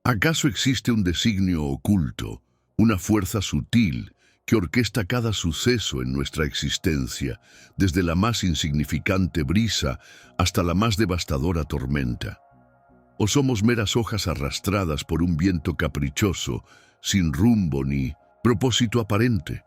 ¿Acaso existe un designio oculto, una fuerza sutil que orquesta cada suceso en nuestra existencia, desde la más insignificante brisa hasta la más devastadora tormenta? ¿O somos meras hojas arrastradas por un viento caprichoso, sin rumbo ni propósito aparente?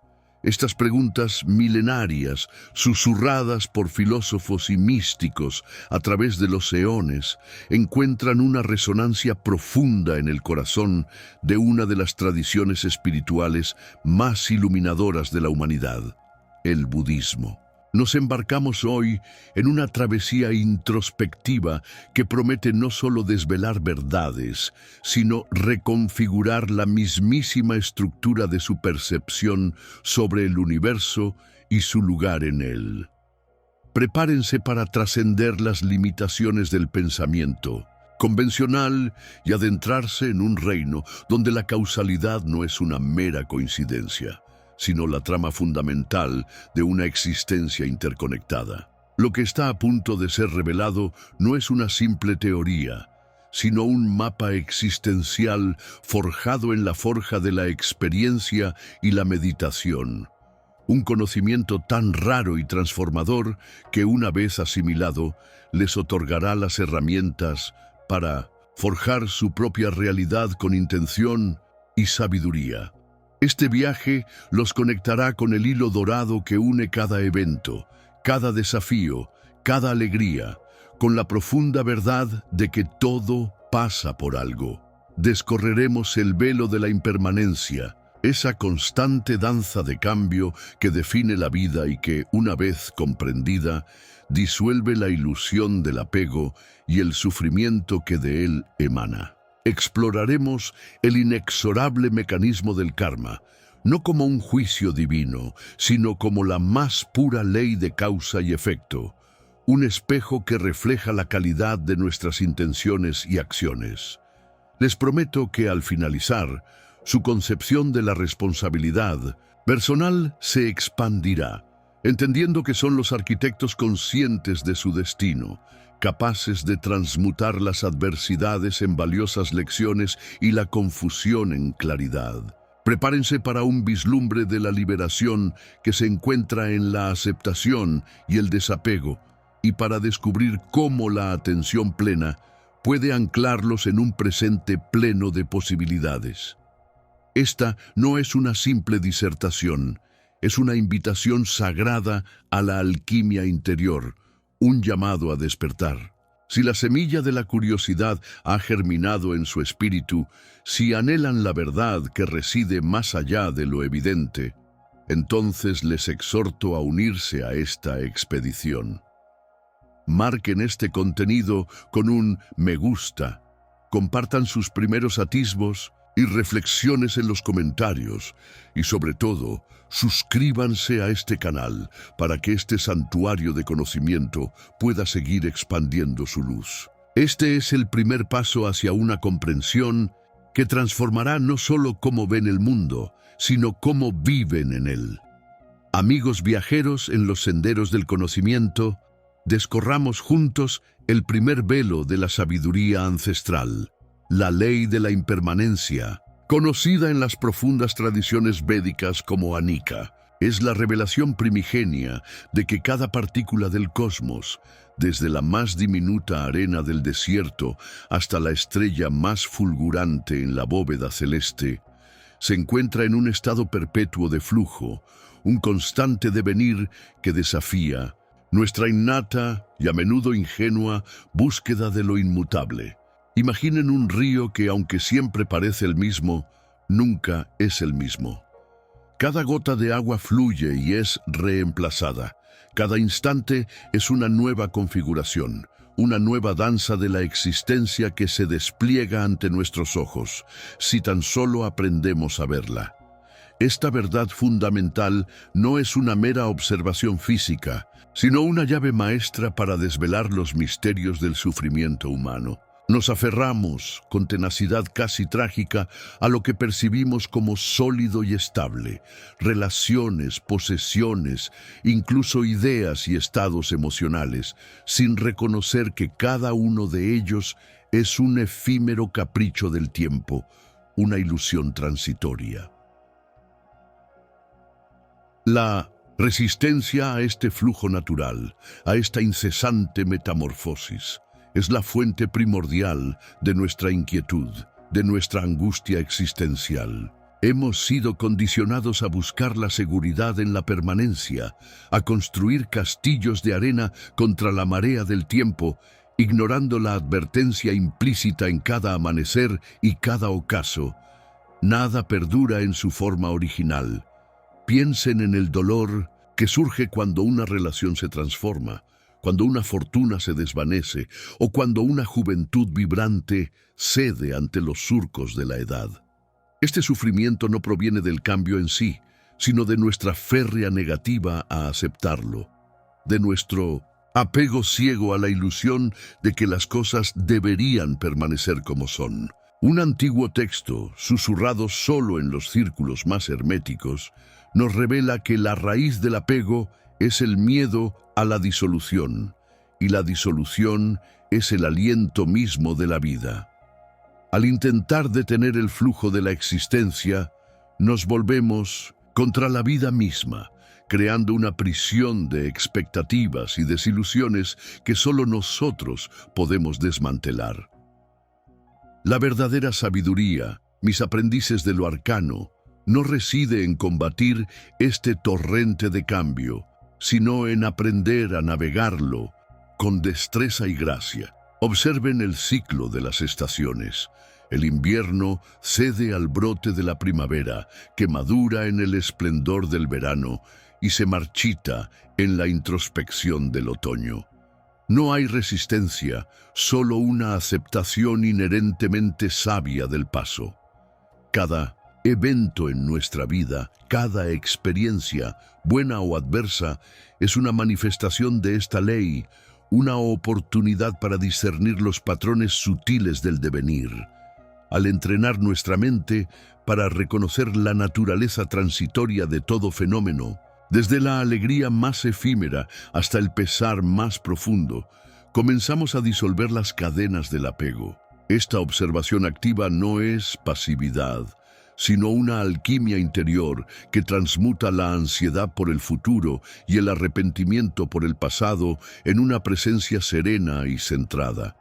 Estas preguntas milenarias, susurradas por filósofos y místicos a través de los eones, encuentran una resonancia profunda en el corazón de una de las tradiciones espirituales más iluminadoras de la humanidad, el budismo. Nos embarcamos hoy en una travesía introspectiva que promete no solo desvelar verdades, sino reconfigurar la mismísima estructura de su percepción sobre el universo y su lugar en él. Prepárense para trascender las limitaciones del pensamiento convencional y adentrarse en un reino donde la causalidad no es una mera coincidencia, sino la trama fundamental de una existencia interconectada. Lo que está a punto de ser revelado no es una simple teoría, sino un mapa existencial forjado en la forja de la experiencia y la meditación. Un conocimiento tan raro y transformador que, una vez asimilado, les otorgará las herramientas para forjar su propia realidad con intención y sabiduría. Este viaje los conectará con el hilo dorado que une cada evento, cada desafío, cada alegría, con la profunda verdad de que todo pasa por algo. Descorreremos el velo de la impermanencia, esa constante danza de cambio que define la vida y que, una vez comprendida, disuelve la ilusión del apego y el sufrimiento que de él emana. Exploraremos el inexorable mecanismo del karma, no como un juicio divino, sino como la más pura ley de causa y efecto, un espejo que refleja la calidad de nuestras intenciones y acciones. Les prometo que al finalizar, su concepción de la responsabilidad personal se expandirá, entendiendo que son los arquitectos conscientes de su destino, capaces de transmutar las adversidades en valiosas lecciones y la confusión en claridad. Prepárense para un vislumbre de la liberación que se encuentra en la aceptación y el desapego, y para descubrir cómo la atención plena puede anclarlos en un presente pleno de posibilidades. Esta no es una simple disertación, es una invitación sagrada a la alquimia interior, un llamado a despertar. Si la semilla de la curiosidad ha germinado en su espíritu, si anhelan la verdad que reside más allá de lo evidente, entonces les exhorto a unirse a esta expedición. Marquen este contenido con un me gusta, compartan sus primeros atisbos y reflexiones en los comentarios, y sobre todo, suscríbanse a este canal para que este santuario de conocimiento pueda seguir expandiendo su luz. Este es el primer paso hacia una comprensión que transformará no solo cómo ven el mundo, sino cómo viven en él. Amigos viajeros en los senderos del conocimiento, descorramos juntos el primer velo de la sabiduría ancestral, la ley de la impermanencia, conocida en las profundas tradiciones védicas como Anika. Es la revelación primigenia de que cada partícula del cosmos, desde la más diminuta arena del desierto hasta la estrella más fulgurante en la bóveda celeste, se encuentra en un estado perpetuo de flujo, un constante devenir que desafía nuestra innata y a menudo ingenua búsqueda de lo inmutable. Imaginen un río que, aunque siempre parece el mismo, nunca es el mismo. Cada gota de agua fluye y es reemplazada. Cada instante es una nueva configuración, una nueva danza de la existencia que se despliega ante nuestros ojos, si tan solo aprendemos a verla. Esta verdad fundamental no es una mera observación física, sino una llave maestra para desvelar los misterios del sufrimiento humano. Nos aferramos, con tenacidad casi trágica, a lo que percibimos como sólido y estable: relaciones, posesiones, incluso ideas y estados emocionales, sin reconocer que cada uno de ellos es un efímero capricho del tiempo, una ilusión transitoria. La resistencia a este flujo natural, a esta incesante metamorfosis, es la fuente primordial de nuestra inquietud, de nuestra angustia existencial. Hemos sido condicionados a buscar la seguridad en la permanencia, a construir castillos de arena contra la marea del tiempo, ignorando la advertencia implícita en cada amanecer y cada ocaso. Nada perdura en su forma original. Piensen en el dolor que surge cuando una relación se transforma, cuando una fortuna se desvanece o cuando una juventud vibrante cede ante los surcos de la edad. Este sufrimiento no proviene del cambio en sí, sino de nuestra férrea negativa a aceptarlo, de nuestro apego ciego a la ilusión de que las cosas deberían permanecer como son. Un antiguo texto, susurrado solo en los círculos más herméticos, nos revela que la raíz del apego es el miedo a la disolución, y la disolución es el aliento mismo de la vida. Al intentar detener el flujo de la existencia, nos volvemos contra la vida misma, creando una prisión de expectativas y desilusiones que solo nosotros podemos desmantelar. La verdadera sabiduría, mis aprendices de lo arcano, no reside en combatir este torrente de cambio, sino en aprender a navegarlo con destreza y gracia. Observen el ciclo de las estaciones. El invierno cede al brote de la primavera, que madura en el esplendor del verano y se marchita en la introspección del otoño. No hay resistencia, solo una aceptación inherentemente sabia del paso. Cada evento en nuestra vida, cada experiencia, buena o adversa, es una manifestación de esta ley, una oportunidad para discernir los patrones sutiles del devenir. Al entrenar nuestra mente para reconocer la naturaleza transitoria de todo fenómeno, desde la alegría más efímera hasta el pesar más profundo, comenzamos a disolver las cadenas del apego. Esta observación activa no es pasividad, sino una alquimia interior que transmuta la ansiedad por el futuro y el arrepentimiento por el pasado en una presencia serena y centrada.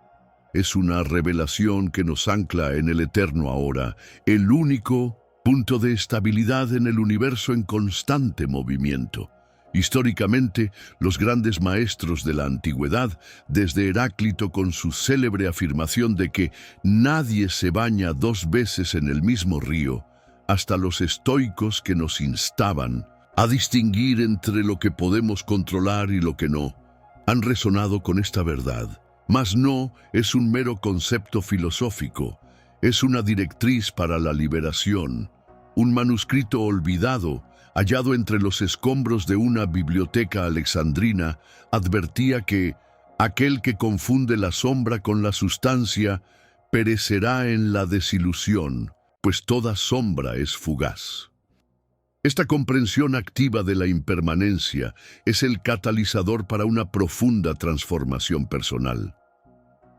Es una revelación que nos ancla en el eterno ahora, el único punto de estabilidad en el universo en constante movimiento. Históricamente, los grandes maestros de la antigüedad, desde Heráclito con su célebre afirmación de que nadie se baña dos veces en el mismo río, hasta los estoicos que nos instaban a distinguir entre lo que podemos controlar y lo que no, han resonado con esta verdad. Mas no es un mero concepto filosófico, es una directriz para la liberación. Un manuscrito olvidado, hallado entre los escombros de una biblioteca alexandrina, advertía que aquel que confunde la sombra con la sustancia perecerá en la desilusión, pues toda sombra es fugaz. Esta comprensión activa de la impermanencia es el catalizador para una profunda transformación personal.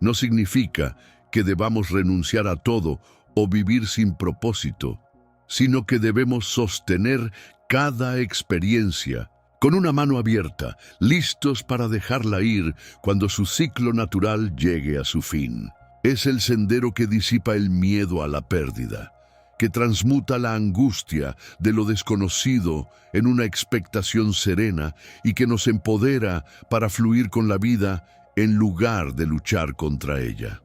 No significa que debamos renunciar a todo o vivir sin propósito, sino que debemos sostener cada experiencia con una mano abierta, listos para dejarla ir cuando su ciclo natural llegue a su fin. Es el sendero que disipa el miedo a la pérdida, que transmuta la angustia de lo desconocido en una expectación serena y que nos empodera para fluir con la vida en lugar de luchar contra ella.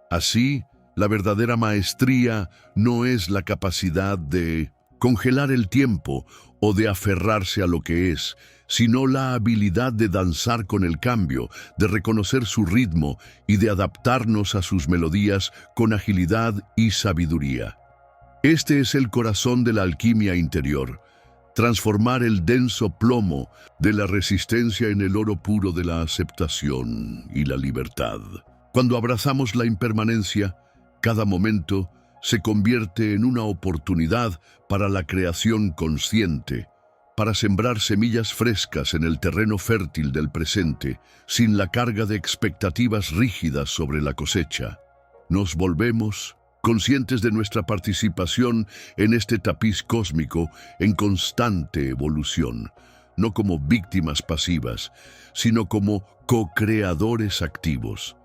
Así, la verdadera maestría no es la capacidad de congelar el tiempo o de aferrarse a lo que es, sino la habilidad de danzar con el cambio, de reconocer su ritmo y de adaptarnos a sus melodías con agilidad y sabiduría. Este es el corazón de la alquimia interior, transformar el denso plomo de la resistencia en el oro puro de la aceptación y la libertad. Cuando abrazamos la impermanencia, cada momento se convierte en una oportunidad para la creación consciente, para sembrar semillas frescas en el terreno fértil del presente, sin la carga de expectativas rígidas sobre la cosecha. Nos volvemos conscientes de nuestra participación en este tapiz cósmico en constante evolución, no como víctimas pasivas, sino como co-creadores activos.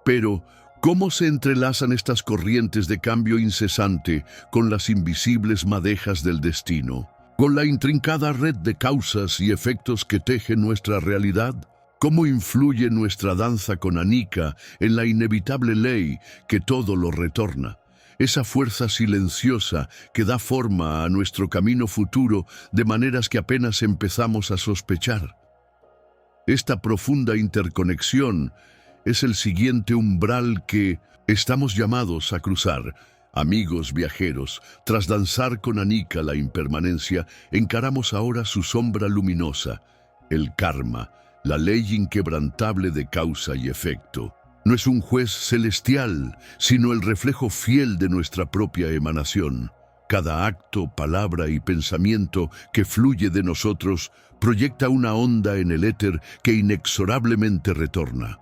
Pero, ¿cómo se entrelazan estas corrientes de cambio incesante con las invisibles madejas del destino? Con la intrincada red de causas y efectos que teje nuestra realidad, ¿cómo influye nuestra danza con Anika en la inevitable ley que todo lo retorna? Esa fuerza silenciosa que da forma a nuestro camino futuro de maneras que apenas empezamos a sospechar. Esta profunda interconexión es el siguiente umbral que estamos llamados a cruzar. Amigos viajeros, tras danzar con Anika la impermanencia, encaramos ahora su sombra luminosa, el karma, la ley inquebrantable de causa y efecto. No es un juez celestial, sino el reflejo fiel de nuestra propia emanación. Cada acto, palabra y pensamiento que fluye de nosotros proyecta una onda en el éter que inexorablemente retorna.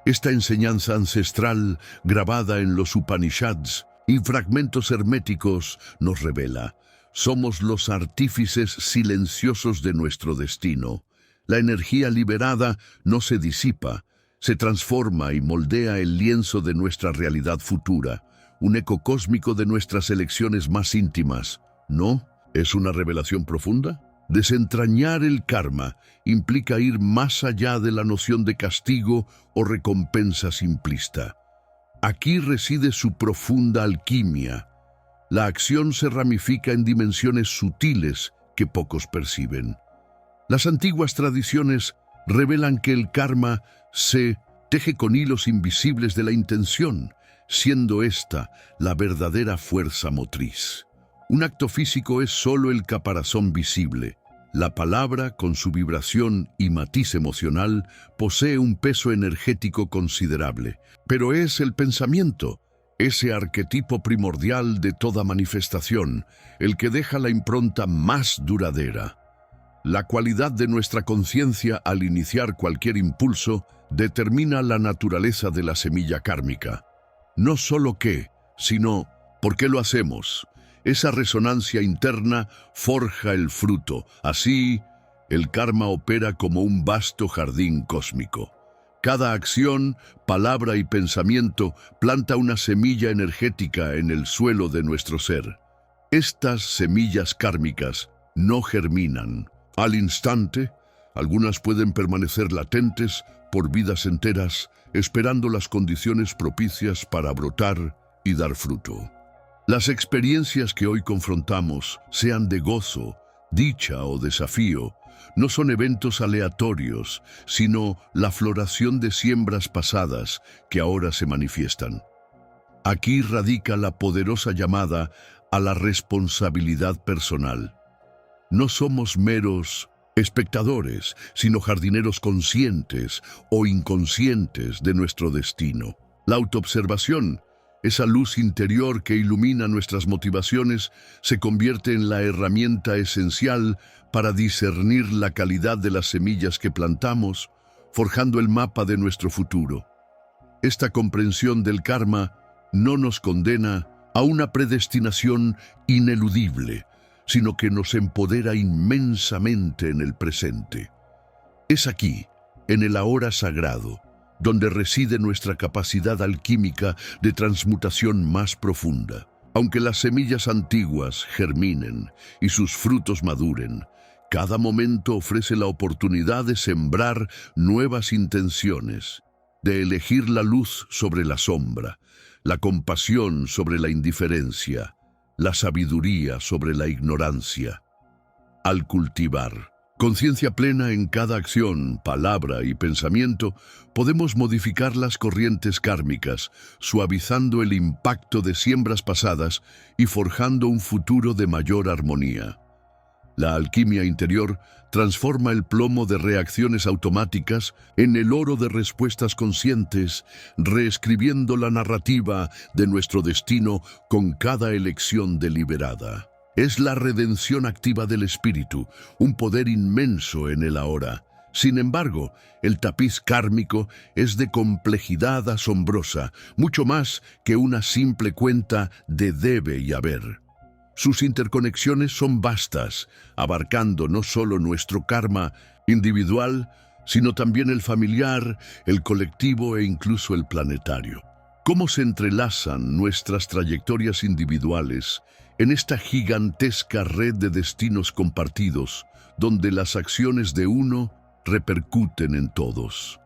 Esta enseñanza ancestral, grabada en los Upanishads y fragmentos herméticos, nos revela: somos los artífices silenciosos de nuestro destino. La energía liberada no se disipa, se transforma y moldea el lienzo de nuestra realidad futura, un eco cósmico de nuestras elecciones más íntimas. ¿No? ¿Es una revelación profunda? Desentrañar el karma implica ir más allá de la noción de castigo o recompensa simplista. Aquí reside su profunda alquimia. La acción se ramifica en dimensiones sutiles que pocos perciben. Las antiguas tradiciones revelan que el karma se teje con hilos invisibles de la intención, siendo esta la verdadera fuerza motriz. Un acto físico es solo el caparazón visible. La palabra, con su vibración y matiz emocional, posee un peso energético considerable. Pero es el pensamiento, ese arquetipo primordial de toda manifestación, el que deja la impronta más duradera. La cualidad de nuestra conciencia al iniciar cualquier impulso determina la naturaleza de la semilla kármica. No solo qué, sino por qué lo hacemos. Esa resonancia interna forja el fruto. Así, el karma opera como un vasto jardín cósmico. Cada acción, palabra y pensamiento planta una semilla energética en el suelo de nuestro ser. Estas semillas kármicas no germinan. Al instante, algunas pueden permanecer latentes por vidas enteras, esperando las condiciones propicias para brotar y dar fruto. Las experiencias que hoy confrontamos, sean de gozo, dicha o desafío, no son eventos aleatorios, sino la floración de siembras pasadas que ahora se manifiestan. Aquí radica la poderosa llamada a la responsabilidad personal. No somos meros espectadores, sino jardineros conscientes o inconscientes de nuestro destino. La autoobservación, esa luz interior que ilumina nuestras motivaciones, se convierte en la herramienta esencial para discernir la calidad de las semillas que plantamos, forjando el mapa de nuestro futuro. Esta comprensión del karma no nos condena a una predestinación ineludible, sino que nos empodera inmensamente en el presente. Es aquí, en el ahora sagrado, donde reside nuestra capacidad alquímica de transmutación más profunda. Aunque las semillas antiguas germinen y sus frutos maduren, cada momento ofrece la oportunidad de sembrar nuevas intenciones, de elegir la luz sobre la sombra, la compasión sobre la indiferencia, la sabiduría sobre la ignorancia. Al cultivar conciencia plena en cada acción, palabra y pensamiento, podemos modificar las corrientes kármicas, suavizando el impacto de siembras pasadas y forjando un futuro de mayor armonía. La alquimia interior transforma el plomo de reacciones automáticas en el oro de respuestas conscientes, reescribiendo la narrativa de nuestro destino con cada elección deliberada. Es la redención activa del espíritu, un poder inmenso en el ahora. Sin embargo, el tapiz kármico es de complejidad asombrosa, mucho más que una simple cuenta de debe y haber. Sus interconexiones son vastas, abarcando no solo nuestro karma individual, sino también el familiar, el colectivo e incluso el planetario. ¿Cómo se entrelazan nuestras trayectorias individuales en esta gigantesca red de destinos compartidos, donde las acciones de uno repercuten en todos?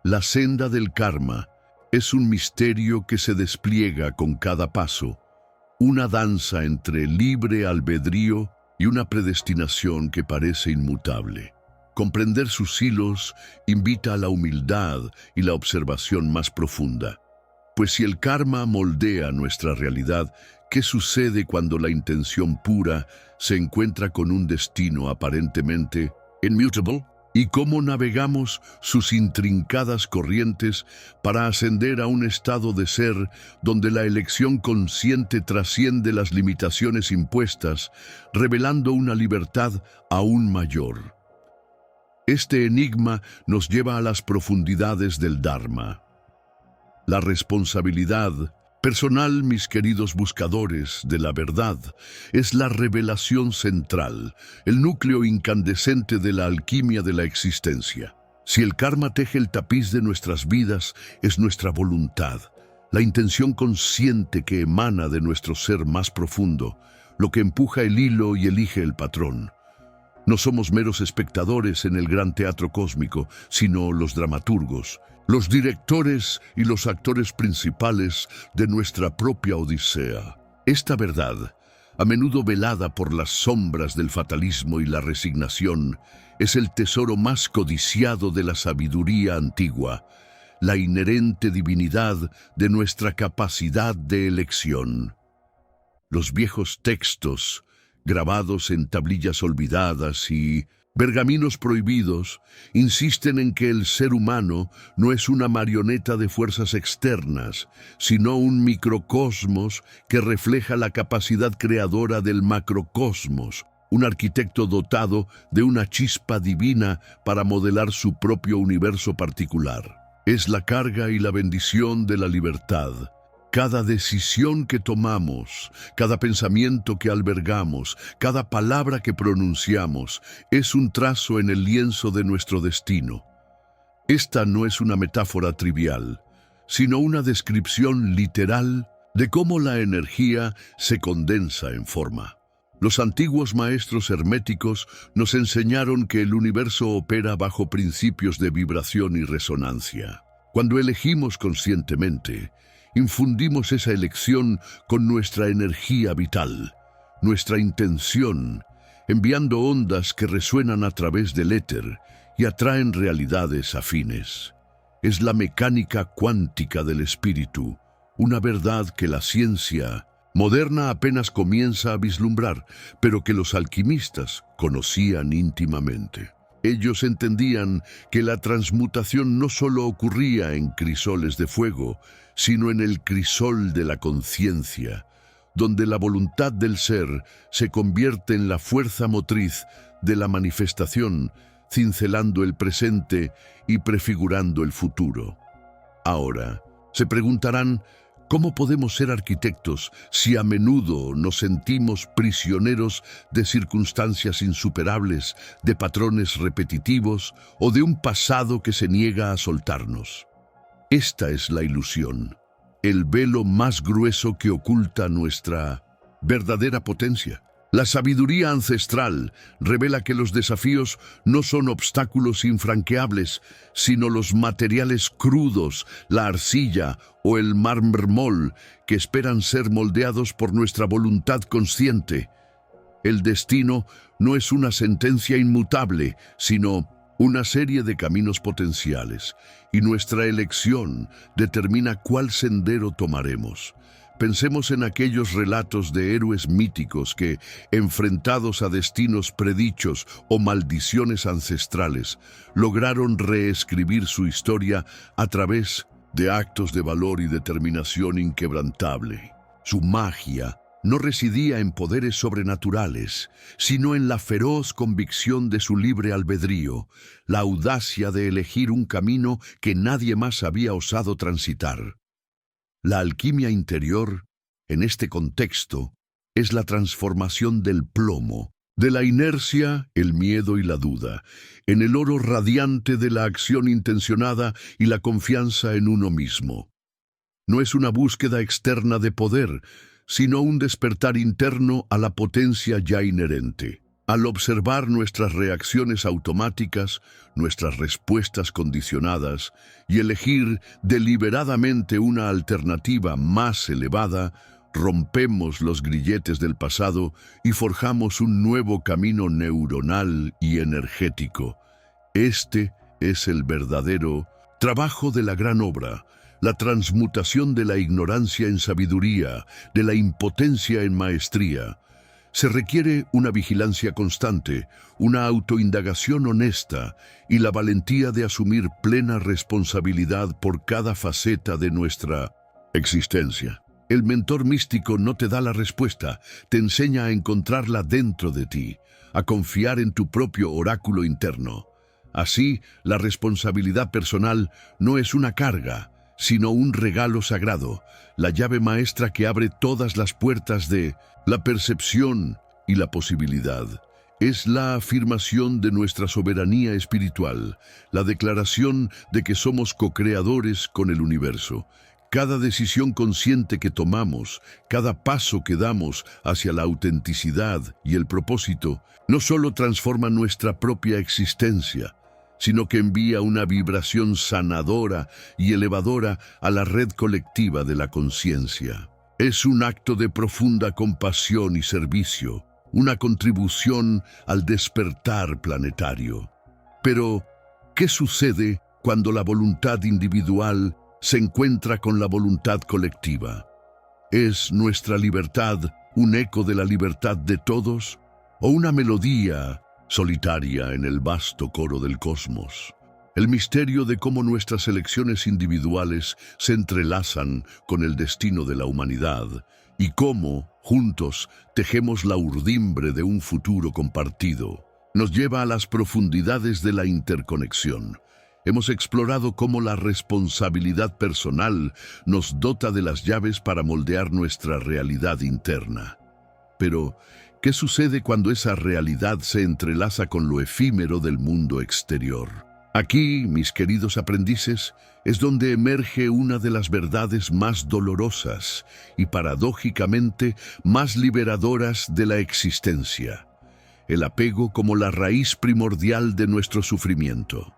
La senda del karma es un misterio que se despliega con cada paso, una danza entre libre albedrío y una predestinación que parece inmutable. Comprender sus hilos invita a la humildad y la observación más profunda. Pues si el karma moldea nuestra realidad, ¿qué sucede cuando la intención pura se encuentra con un destino aparentemente immutable? ¿Y cómo navegamos sus intrincadas corrientes para ascender a un estado de ser donde la elección consciente trasciende las limitaciones impuestas, revelando una libertad aún mayor? Este enigma nos lleva a las profundidades del Dharma. La responsabilidad personal, mis queridos buscadores de la verdad, es la revelación central, el núcleo incandescente de la alquimia de la existencia. Si el karma teje el tapiz de nuestras vidas, es nuestra voluntad, la intención consciente que emana de nuestro ser más profundo, lo que empuja el hilo y elige el patrón. No somos meros espectadores en el gran teatro cósmico, sino los dramaturgos, los directores y los actores principales de nuestra propia odisea. Esta verdad, a menudo velada por las sombras del fatalismo y la resignación, es el tesoro más codiciado de la sabiduría antigua, la inherente divinidad de nuestra capacidad de elección. Los viejos textos, grabados en tablillas olvidadas y pergaminos prohibidos, insisten en que el ser humano no es una marioneta de fuerzas externas, sino un microcosmos que refleja la capacidad creadora del macrocosmos, un arquitecto dotado de una chispa divina para modelar su propio universo particular. Es la carga y la bendición de la libertad. Cada decisión que tomamos, cada pensamiento que albergamos, cada palabra que pronunciamos, es un trazo en el lienzo de nuestro destino. Esta no es una metáfora trivial, sino una descripción literal de cómo la energía se condensa en forma. Los antiguos maestros herméticos nos enseñaron que el universo opera bajo principios de vibración y resonancia. Cuando elegimos conscientemente, infundimos esa elección con nuestra energía vital, nuestra intención, enviando ondas que resuenan a través del éter y atraen realidades afines. Es la mecánica cuántica del espíritu, una verdad que la ciencia moderna apenas comienza a vislumbrar, pero que los alquimistas conocían íntimamente. Ellos entendían que la transmutación no solo ocurría en crisoles de fuego, sino en el crisol de la conciencia, donde la voluntad del ser se convierte en la fuerza motriz de la manifestación, cincelando el presente y prefigurando el futuro. Ahora, se preguntarán, ¿cómo podemos ser arquitectos si a menudo nos sentimos prisioneros de circunstancias insuperables, de patrones repetitivos o de un pasado que se niega a soltarnos? Esta es la ilusión, el velo más grueso que oculta nuestra verdadera potencia. La sabiduría ancestral revela que los desafíos no son obstáculos infranqueables, sino los materiales crudos, la arcilla o el mármol que esperan ser moldeados por nuestra voluntad consciente. El destino no es una sentencia inmutable, sino una serie de caminos potenciales, y nuestra elección determina cuál sendero tomaremos. Pensemos en aquellos relatos de héroes míticos que, enfrentados a destinos predichos o maldiciones ancestrales, lograron reescribir su historia a través de actos de valor y determinación inquebrantable. Su magia no residía en poderes sobrenaturales, sino en la feroz convicción de su libre albedrío, la audacia de elegir un camino que nadie más había osado transitar. La alquimia interior, en este contexto, es la transformación del plomo, de la inercia, el miedo y la duda, en el oro radiante de la acción intencionada y la confianza en uno mismo. No es una búsqueda externa de poder, sino un despertar interno a la potencia ya inherente. Al observar nuestras reacciones automáticas, nuestras respuestas condicionadas, y elegir deliberadamente una alternativa más elevada, rompemos los grilletes del pasado y forjamos un nuevo camino neuronal y energético. Este es el verdadero trabajo de la gran obra, la transmutación de la ignorancia en sabiduría, de la impotencia en maestría. Se requiere una vigilancia constante, una autoindagación honesta y la valentía de asumir plena responsabilidad por cada faceta de nuestra existencia. El mentor místico no te da la respuesta, te enseña a encontrarla dentro de ti, a confiar en tu propio oráculo interno. Así, la responsabilidad personal no es una carga, sino un regalo sagrado, la llave maestra que abre todas las puertas de la percepción y la posibilidad. Es la afirmación de nuestra soberanía espiritual, la declaración de que somos co-creadores con el universo. Cada decisión consciente que tomamos, cada paso que damos hacia la autenticidad y el propósito, no solo transforma nuestra propia existencia, sino que envía una vibración sanadora y elevadora a la red colectiva de la conciencia. Es un acto de profunda compasión y servicio, una contribución al despertar planetario. Pero, ¿qué sucede cuando la voluntad individual se encuentra con la voluntad colectiva? ¿Es nuestra libertad un eco de la libertad de todos o una melodía solitaria en el vasto coro del cosmos? El misterio de cómo nuestras elecciones individuales se entrelazan con el destino de la humanidad y cómo, juntos, tejemos la urdimbre de un futuro compartido, nos lleva a las profundidades de la interconexión. Hemos explorado cómo la responsabilidad personal nos dota de las llaves para moldear nuestra realidad interna. Pero, ¿qué sucede cuando esa realidad se entrelaza con lo efímero del mundo exterior? Aquí, mis queridos aprendices, es donde emerge una de las verdades más dolorosas y paradójicamente más liberadoras de la existencia: el apego como la raíz primordial de nuestro sufrimiento.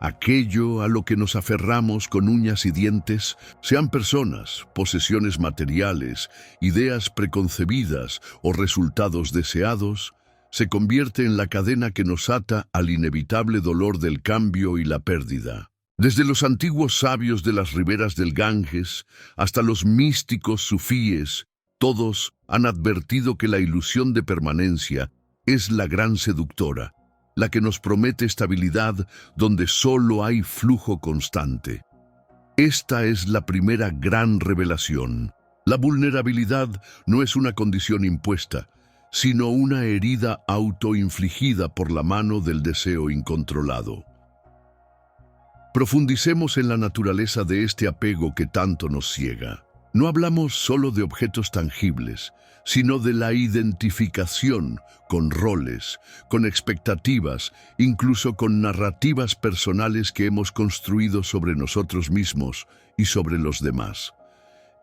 Aquello a lo que nos aferramos con uñas y dientes, sean personas, posesiones materiales, ideas preconcebidas o resultados deseados, se convierte en la cadena que nos ata al inevitable dolor del cambio y la pérdida. Desde los antiguos sabios de las riberas del Ganges hasta los místicos sufíes, todos han advertido que la ilusión de permanencia es la gran seductora, la que nos promete estabilidad donde solo hay flujo constante. Esta es la primera gran revelación. La vulnerabilidad no es una condición impuesta, sino una herida autoinfligida por la mano del deseo incontrolado. Profundicemos en la naturaleza de este apego que tanto nos ciega. No hablamos solo de objetos tangibles, sino de la identificación con roles, con expectativas, incluso con narrativas personales que hemos construido sobre nosotros mismos y sobre los demás.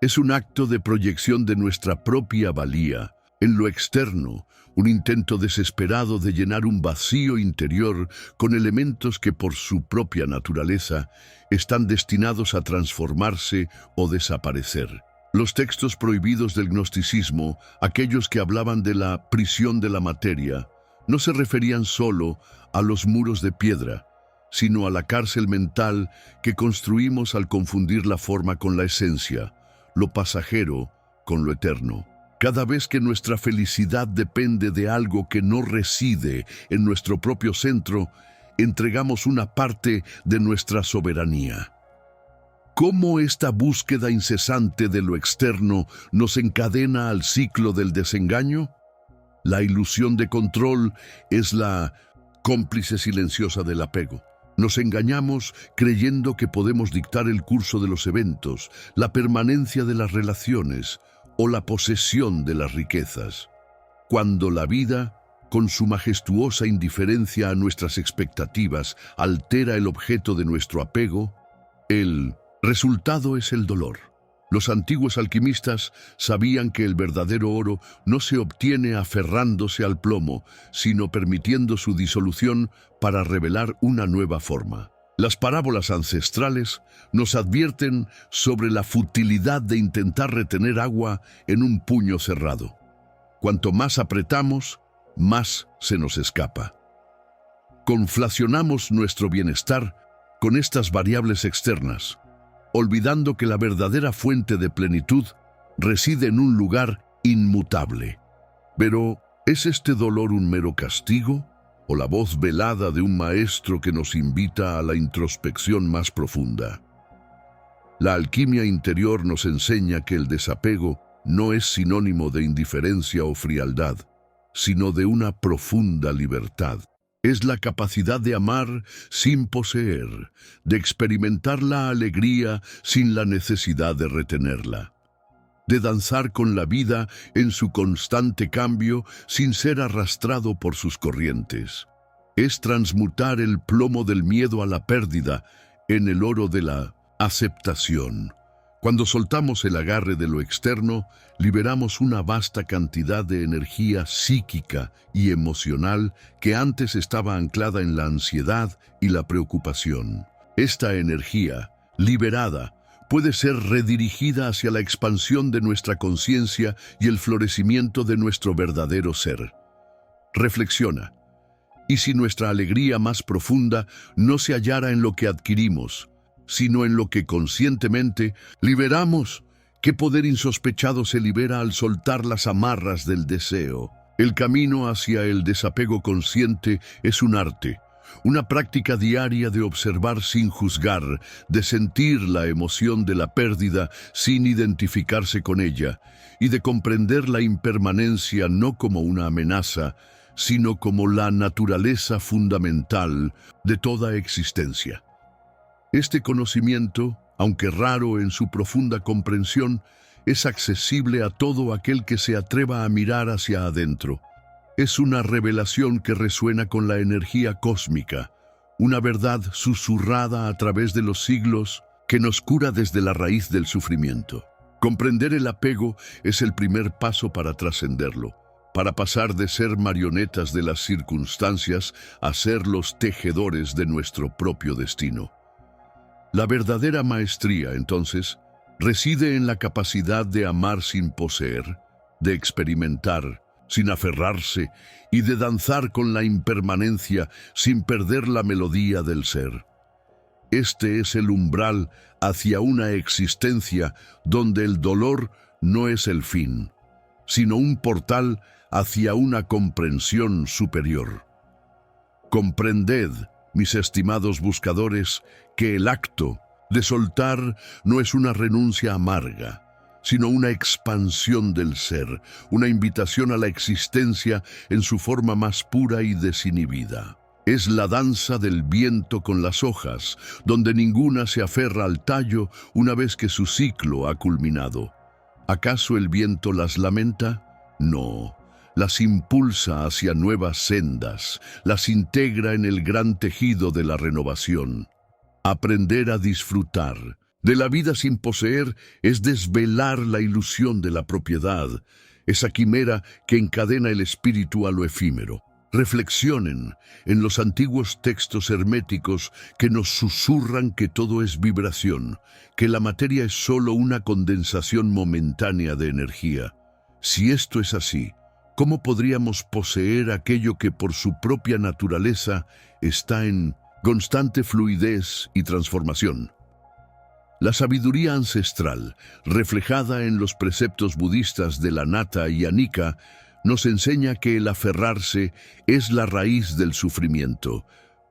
Es un acto de proyección de nuestra propia valía en lo externo, un intento desesperado de llenar un vacío interior con elementos que por su propia naturaleza están destinados a transformarse o desaparecer. Los textos prohibidos del gnosticismo, aquellos que hablaban de la prisión de la materia, no se referían solo a los muros de piedra, sino a la cárcel mental que construimos al confundir la forma con la esencia, lo pasajero con lo eterno. Cada vez que nuestra felicidad depende de algo que no reside en nuestro propio centro, entregamos una parte de nuestra soberanía. cómo esta búsqueda incesante de lo externo nos encadena al ciclo del desengaño? La ilusión de control es la cómplice silenciosa del apego. Nos engañamos creyendo que podemos dictar el curso de los eventos, la permanencia de las relaciones o la posesión de las riquezas. Cuando la vida, con su majestuosa indiferencia a nuestras expectativas, altera el objeto de nuestro apego, el resultado es el dolor. Los antiguos alquimistas sabían que el verdadero oro no se obtiene aferrándose al plomo, sino permitiendo su disolución para revelar una nueva forma. Las parábolas ancestrales nos advierten sobre la futilidad de intentar retener agua en un puño cerrado. Cuanto más apretamos, más se nos escapa. Conflacionamos nuestro bienestar con estas variables externas, olvidando que la verdadera fuente de plenitud reside en un lugar inmutable. Pero, ¿es este dolor un mero castigo o la voz velada de un maestro que nos invita a la introspección más profunda? La alquimia interior nos enseña que el desapego no es sinónimo de indiferencia o frialdad, sino de una profunda libertad. Es la capacidad de amar sin poseer, de experimentar la alegría sin la necesidad de retenerla, de danzar con la vida en su constante cambio sin ser arrastrado por sus corrientes. Es transmutar el plomo del miedo a la pérdida en el oro de la aceptación. Cuando soltamos el agarre de lo externo, liberamos una vasta cantidad de energía psíquica y emocional que antes estaba anclada en la ansiedad y la preocupación. Esta energía, liberada, puede ser redirigida hacia la expansión de nuestra conciencia y el florecimiento de nuestro verdadero ser. Reflexiona. ¿Y si nuestra alegría más profunda no se hallara en lo que adquirimos, sino en lo que conscientemente liberamos? ¿Qué poder insospechado se libera al soltar las amarras del deseo? El camino hacia el desapego consciente es un arte, una práctica diaria de observar sin juzgar, de sentir la emoción de la pérdida sin identificarse con ella, y de comprender la impermanencia no como una amenaza, sino como la naturaleza fundamental de toda existencia. Este conocimiento, aunque raro en su profunda comprensión, es accesible a todo aquel que se atreva a mirar hacia adentro. Es una revelación que resuena con la energía cósmica, una verdad susurrada a través de los siglos que nos cura desde la raíz del sufrimiento. Comprender el apego es el primer paso para trascenderlo, para pasar de ser marionetas de las circunstancias a ser los tejedores de nuestro propio destino. La verdadera maestría, entonces, reside en la capacidad de amar sin poseer, de experimentar sin aferrarse y de danzar con la impermanencia sin perder la melodía del ser. Este es el umbral hacia una existencia donde el dolor no es el fin, sino un portal hacia una comprensión superior. Comprended, mis estimados buscadores, que el acto de soltar no es una renuncia amarga, sino una expansión del ser, una invitación a la existencia en su forma más pura y desinhibida. Es la danza del viento con las hojas, donde ninguna se aferra al tallo una vez que su ciclo ha culminado. ¿Acaso el viento las lamenta? No. Las impulsa hacia nuevas sendas, las integra en el gran tejido de la renovación. Aprender a disfrutar de la vida sin poseer es desvelar la ilusión de la propiedad, esa quimera que encadena el espíritu a lo efímero. Reflexionen en los antiguos textos herméticos que nos susurran que todo es vibración, que la materia es solo una condensación momentánea de energía. Si esto es así, ¿cómo podríamos poseer aquello que por su propia naturaleza está en constante fluidez y transformación? La sabiduría ancestral, reflejada en los preceptos budistas de la Anatta y Anicca, nos enseña que el aferrarse es la raíz del sufrimiento,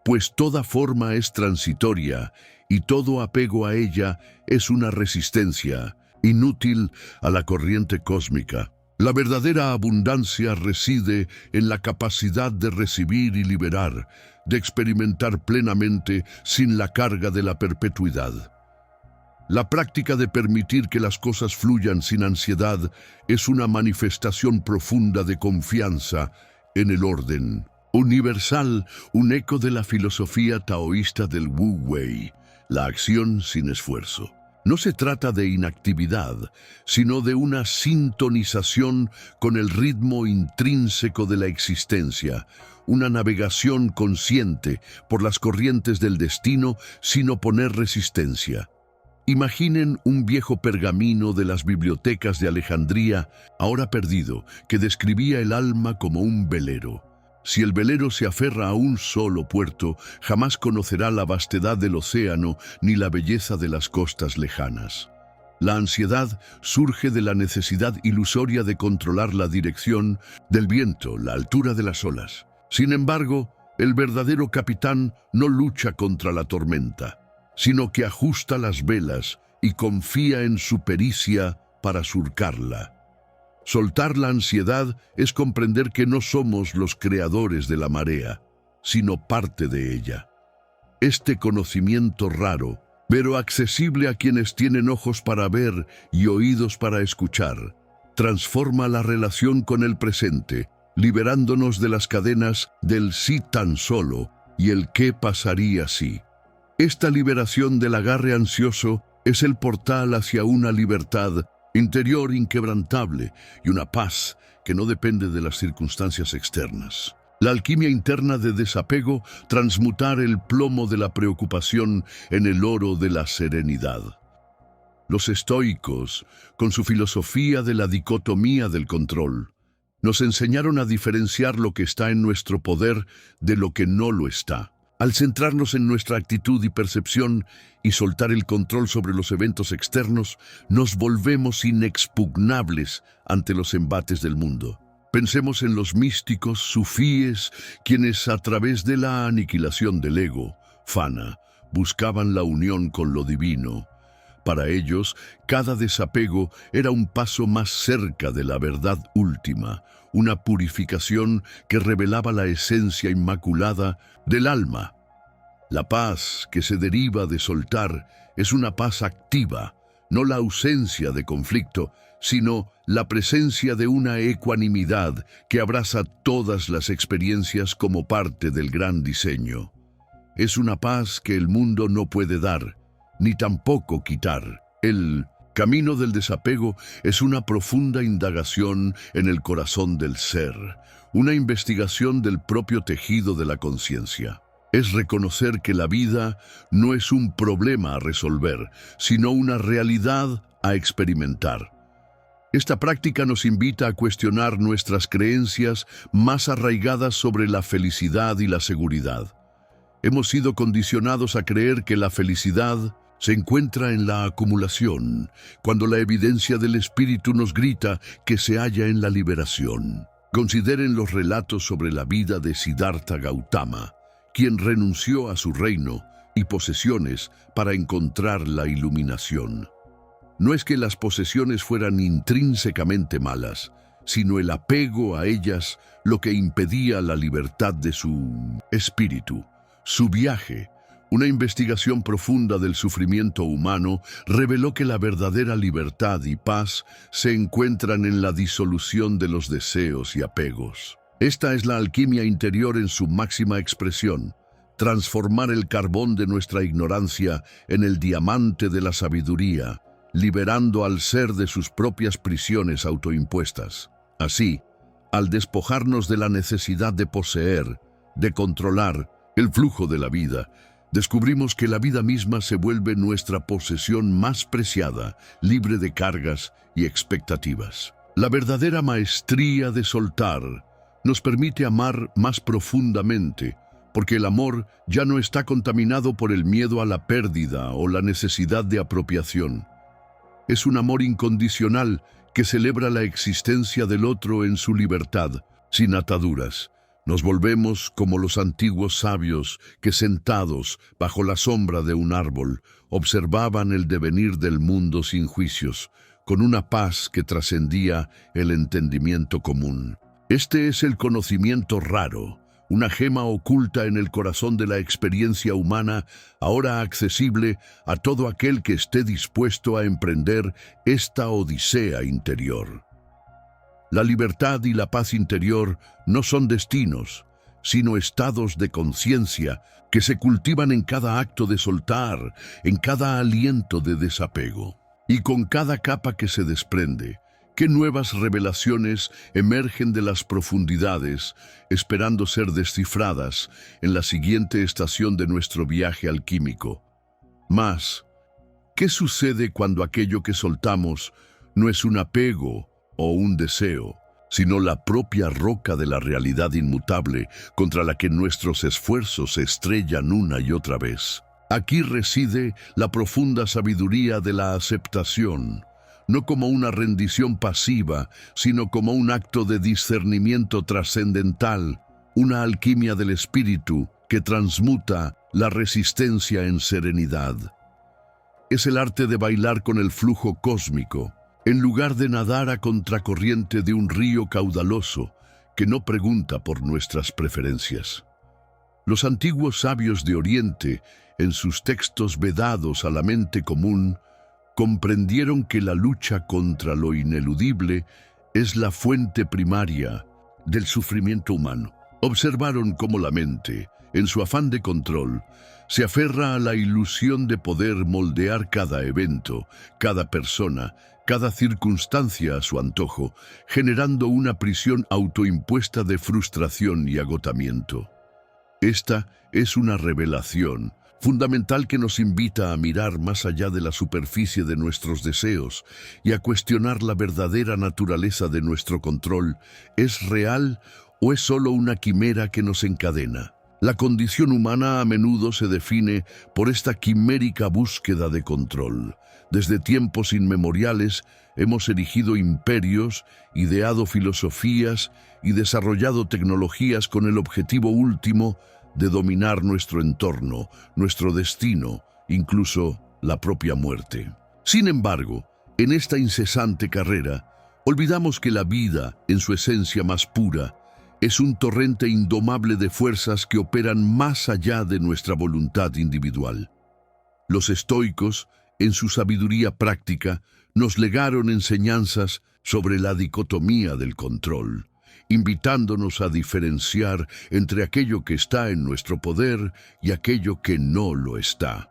pues toda forma es transitoria y todo apego a ella es una resistencia inútil a la corriente cósmica. La verdadera abundancia reside en la capacidad de recibir y liberar, de experimentar plenamente sin la carga de la perpetuidad. La práctica de permitir que las cosas fluyan sin ansiedad es una manifestación profunda de confianza en el orden universal, un eco de la filosofía taoísta del Wu Wei, la acción sin esfuerzo. No se trata de inactividad, sino de una sintonización con el ritmo intrínseco de la existencia, una navegación consciente por las corrientes del destino sin oponer resistencia. Imaginen un viejo pergamino de las bibliotecas de Alejandría, ahora perdido, que describía el alma como un velero. Si el velero se aferra a un solo puerto, jamás conocerá la vastedad del océano ni la belleza de las costas lejanas. La ansiedad surge de la necesidad ilusoria de controlar la dirección del viento, la altura de las olas. Sin embargo, el verdadero capitán no lucha contra la tormenta, sino que ajusta las velas y confía en su pericia para surcarla. Soltar la ansiedad es comprender que no somos los creadores de la marea, sino parte de ella. Este conocimiento raro, pero accesible a quienes tienen ojos para ver y oídos para escuchar, transforma la relación con el presente, liberándonos de las cadenas del sí tan solo y el qué pasaría si. Esta liberación del agarre ansioso es el portal hacia una libertad interior inquebrantable y una paz que no depende de las circunstancias externas. La alquimia interna de desapego, transmutar el plomo de la preocupación en el oro de la serenidad. Los estoicos, con su filosofía de la dicotomía del control, nos enseñaron a diferenciar lo que está en nuestro poder de lo que no lo está. Al centrarnos en nuestra actitud y percepción y soltar el control sobre los eventos externos, nos volvemos inexpugnables ante los embates del mundo. Pensemos en los místicos sufíes, quienes a través de la aniquilación del ego, fana, buscaban la unión con lo divino. Para ellos, cada desapego era un paso más cerca de la verdad última, una purificación que revelaba la esencia inmaculada del alma. La paz que se deriva de soltar es una paz activa, no la ausencia de conflicto, sino la presencia de una ecuanimidad que abraza todas las experiencias como parte del gran diseño. Es una paz que el mundo no puede dar, ni tampoco quitar. El camino del desapego es una profunda indagación en el corazón del ser, una investigación del propio tejido de la conciencia. Es reconocer que la vida no es un problema a resolver, sino una realidad a experimentar. Esta práctica nos invita a cuestionar nuestras creencias más arraigadas sobre la felicidad y la seguridad. Hemos sido condicionados a creer que la felicidad se encuentra en la acumulación, cuando la evidencia del espíritu nos grita que se halla en la liberación. Consideren los relatos sobre la vida de Siddhartha Gautama, quien renunció a su reino y posesiones para encontrar la iluminación. No es que las posesiones fueran intrínsecamente malas, sino el apego a ellas lo que impedía la libertad de su espíritu. Su viaje, una investigación profunda del sufrimiento humano, reveló que la verdadera libertad y paz se encuentran en la disolución de los deseos y apegos. Esta es la alquimia interior en su máxima expresión, transformar el carbón de nuestra ignorancia en el diamante de la sabiduría, liberando al ser de sus propias prisiones autoimpuestas. Así, al despojarnos de la necesidad de poseer, de controlar el flujo de la vida, descubrimos que la vida misma se vuelve nuestra posesión más preciada, libre de cargas y expectativas. La verdadera maestría de soltar nos permite amar más profundamente, porque el amor ya no está contaminado por el miedo a la pérdida o la necesidad de apropiación. Es un amor incondicional que celebra la existencia del otro en su libertad, sin ataduras, Nos volvemos como los antiguos sabios que sentados bajo la sombra de un árbol observaban el devenir del mundo sin juicios, con una paz que trascendía el entendimiento común. Este es el conocimiento raro, una gema oculta en el corazón de la experiencia humana, ahora accesible a todo aquel que esté dispuesto a emprender esta odisea interior. La libertad y la paz interior no son destinos, sino estados de conciencia que se cultivan en cada acto de soltar, en cada aliento de desapego. Y con cada capa que se desprende, qué nuevas revelaciones emergen de las profundidades, esperando ser descifradas en la siguiente estación de nuestro viaje alquímico. Mas, ¿qué sucede cuando aquello que soltamos no es un apego o un deseo, sino la propia roca de la realidad inmutable contra la que nuestros esfuerzos se estrellan una y otra vez? Aquí reside la profunda sabiduría de la aceptación, no como una rendición pasiva, sino como un acto de discernimiento trascendental, una alquimia del espíritu que transmuta la resistencia en serenidad. Es el arte de bailar con el flujo cósmico, en lugar de nadar a contracorriente de un río caudaloso que no pregunta por nuestras preferencias. Los antiguos sabios de Oriente, en sus textos vedados a la mente común, comprendieron que la lucha contra lo ineludible es la fuente primaria del sufrimiento humano. Observaron cómo la mente, en su afán de control, se aferra a la ilusión de poder moldear cada evento, cada persona, cada circunstancia a su antojo, generando una prisión autoimpuesta de frustración y agotamiento. Esta es una revelación fundamental que nos invita a mirar más allá de la superficie de nuestros deseos y a cuestionar la verdadera naturaleza de nuestro control. ¿Es real o es solo una quimera que nos encadena? La condición humana a menudo se define por esta quimérica búsqueda de control. Desde tiempos inmemoriales hemos erigido imperios, ideado filosofías y desarrollado tecnologías con el objetivo último de dominar nuestro entorno, nuestro destino, incluso la propia muerte. Sin embargo, en esta incesante carrera, olvidamos que la vida, en su esencia más pura, es un torrente indomable de fuerzas que operan más allá de nuestra voluntad individual. Los estoicos, en su sabiduría práctica, nos legaron enseñanzas sobre la dicotomía del control, invitándonos a diferenciar entre aquello que está en nuestro poder y aquello que no lo está.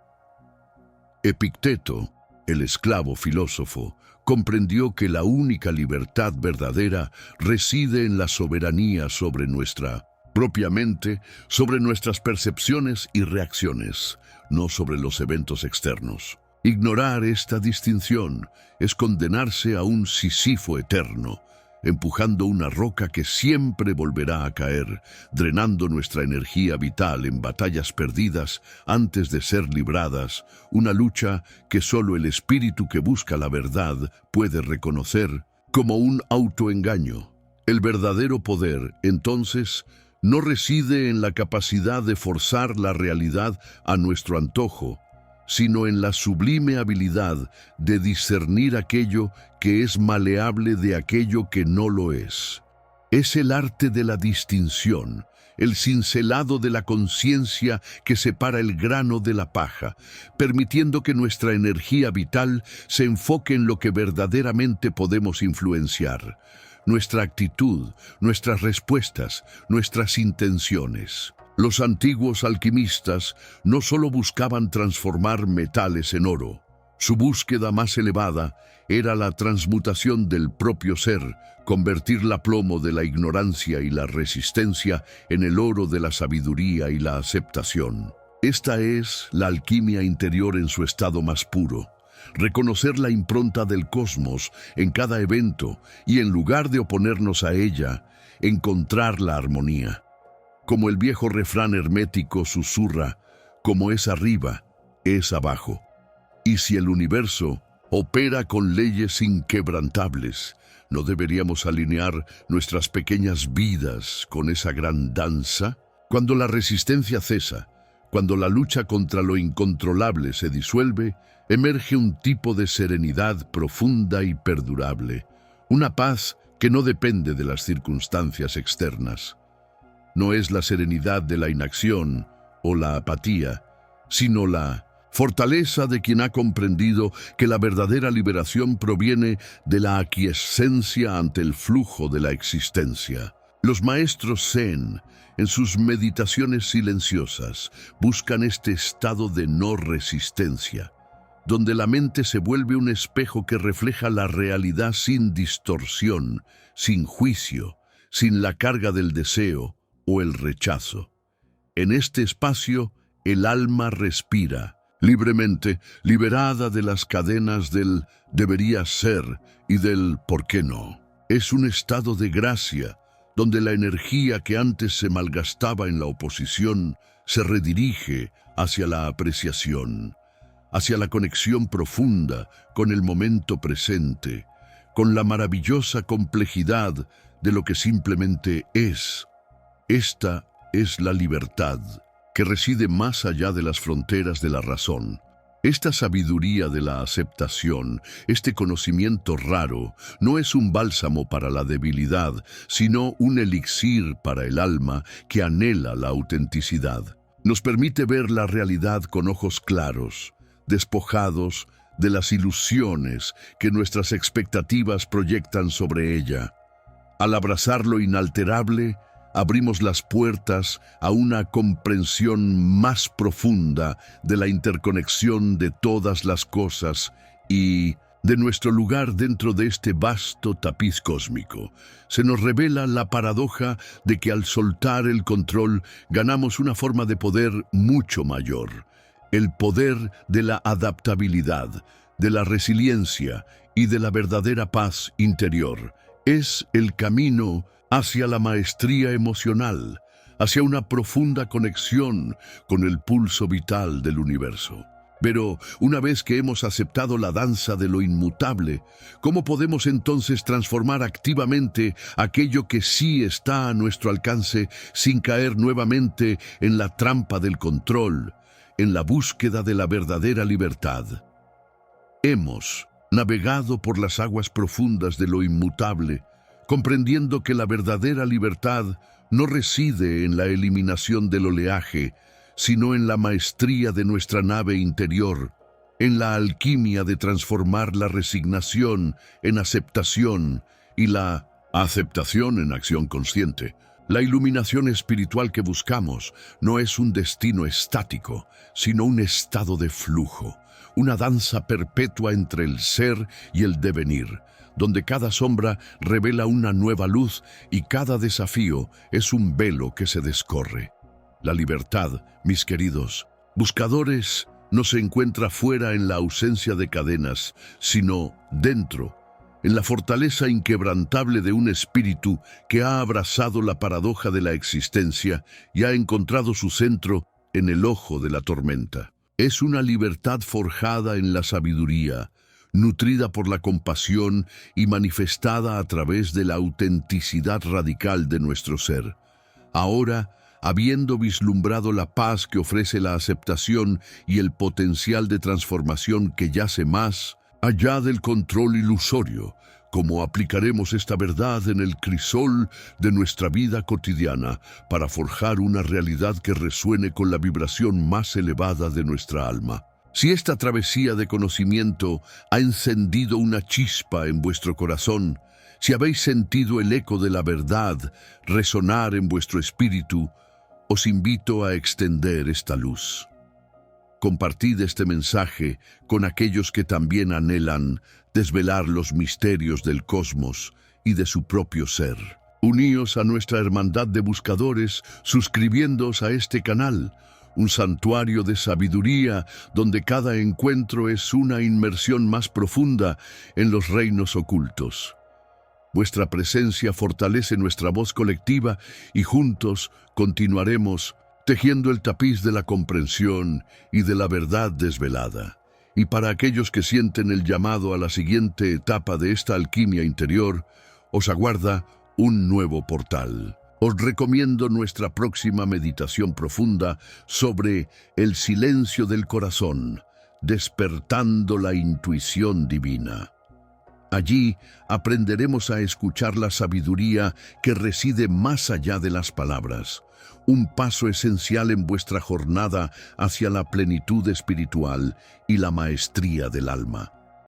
Epicteto, el esclavo filósofo, comprendió que la única libertad verdadera reside en la soberanía sobre nuestra propia mente, sobre nuestras percepciones y reacciones, no sobre los eventos externos. Ignorar esta distinción es condenarse a un Sísifo eterno, empujando una roca que siempre volverá a caer, drenando nuestra energía vital en batallas perdidas antes de ser libradas, una lucha que solo el espíritu que busca la verdad puede reconocer como un autoengaño. El verdadero poder, entonces, no reside en la capacidad de forzar la realidad a nuestro antojo, sino en la sublime habilidad de discernir aquello que es maleable de aquello que no lo es. Es el arte de la distinción, el cincelado de la conciencia que separa el grano de la paja, permitiendo que nuestra energía vital se enfoque en lo que verdaderamente podemos influenciar, nuestra actitud, nuestras respuestas, nuestras intenciones. Los antiguos alquimistas no solo buscaban transformar metales en oro. Su búsqueda más elevada era la transmutación del propio ser, convertir la plomo de la ignorancia y la resistencia en el oro de la sabiduría y la aceptación. Esta es la alquimia interior en su estado más puro. Reconocer la impronta del cosmos en cada evento y, en lugar de oponernos a ella, encontrar la armonía. Como el viejo refrán hermético susurra, como es arriba, es abajo. Y si el universo, opera con leyes inquebrantables. ¿No deberíamos alinear nuestras pequeñas vidas con esa gran danza? Cuando la resistencia cesa, cuando la lucha contra lo incontrolable se disuelve, emerge un tipo de serenidad profunda y perdurable, una paz que no depende de las circunstancias externas. No es la serenidad de la inacción o la apatía, sino la fortaleza de quien ha comprendido que la verdadera liberación proviene de la aquiescencia ante el flujo de la existencia. Los maestros Zen, en sus meditaciones silenciosas, buscan este estado de no resistencia, donde la mente se vuelve un espejo que refleja la realidad sin distorsión, sin juicio, sin la carga del deseo o el rechazo. En este espacio, el alma respira, libremente, liberada de las cadenas del debería ser y del por qué no. Es un estado de gracia, donde la energía que antes se malgastaba en la oposición se redirige hacia la apreciación, hacia la conexión profunda con el momento presente, con la maravillosa complejidad de lo que simplemente es. Esta es la libertad, que reside más allá de las fronteras de la razón. Esta sabiduría de la aceptación, este conocimiento raro, no es un bálsamo para la debilidad, sino un elixir para el alma que anhela la autenticidad. Nos permite ver la realidad con ojos claros, despojados de las ilusiones que nuestras expectativas proyectan sobre ella. Al abrazar lo inalterable, abrimos las puertas a una comprensión más profunda de la interconexión de todas las cosas y de nuestro lugar dentro de este vasto tapiz cósmico. Se nos revela la paradoja de que al soltar el control ganamos una forma de poder mucho mayor, el poder de la adaptabilidad, de la resiliencia y de la verdadera paz interior. Es el camino hacia la maestría emocional, hacia una profunda conexión con el pulso vital del universo. Pero una vez que hemos aceptado la danza de lo inmutable, ¿cómo podemos entonces transformar activamente aquello que sí está a nuestro alcance sin caer nuevamente en la trampa del control, en la búsqueda de la verdadera libertad? Hemos navegado por las aguas profundas de lo inmutable, comprendiendo que la verdadera libertad no reside en la eliminación del oleaje, sino en la maestría de nuestra nave interior, en la alquimia de transformar la resignación en aceptación y la aceptación en acción consciente. La iluminación espiritual que buscamos no es un destino estático, sino un estado de flujo, una danza perpetua entre el ser y el devenir, donde cada sombra revela una nueva luz y cada desafío es un velo que se descorre. La libertad, mis queridos buscadores, no se encuentra fuera en la ausencia de cadenas, sino dentro, en la fortaleza inquebrantable de un espíritu que ha abrazado la paradoja de la existencia y ha encontrado su centro en el ojo de la tormenta. Es una libertad forjada en la sabiduría, nutrida por la compasión y manifestada a través de la autenticidad radical de nuestro ser. Ahora, habiendo vislumbrado la paz que ofrece la aceptación y el potencial de transformación que yace más allá del control ilusorio, ¿cómo aplicaremos esta verdad en el crisol de nuestra vida cotidiana para forjar una realidad que resuene con la vibración más elevada de nuestra alma? Si esta travesía de conocimiento ha encendido una chispa en vuestro corazón, si habéis sentido el eco de la verdad resonar en vuestro espíritu, os invito a extender esta luz. Compartid este mensaje con aquellos que también anhelan desvelar los misterios del cosmos y de su propio ser. Uníos a nuestra hermandad de buscadores suscribiéndoos a este canal, un santuario de sabiduría donde cada encuentro es una inmersión más profunda en los reinos ocultos. Vuestra presencia fortalece nuestra voz colectiva y juntos continuaremos tejiendo el tapiz de la comprensión y de la verdad desvelada. Y para aquellos que sienten el llamado a la siguiente etapa de esta alquimia interior, os aguarda un nuevo portal. Os recomiendo nuestra próxima meditación profunda sobre el silencio del corazón, despertando la intuición divina. Allí aprenderemos a escuchar la sabiduría que reside más allá de las palabras, un paso esencial en vuestra jornada hacia la plenitud espiritual y la maestría del alma.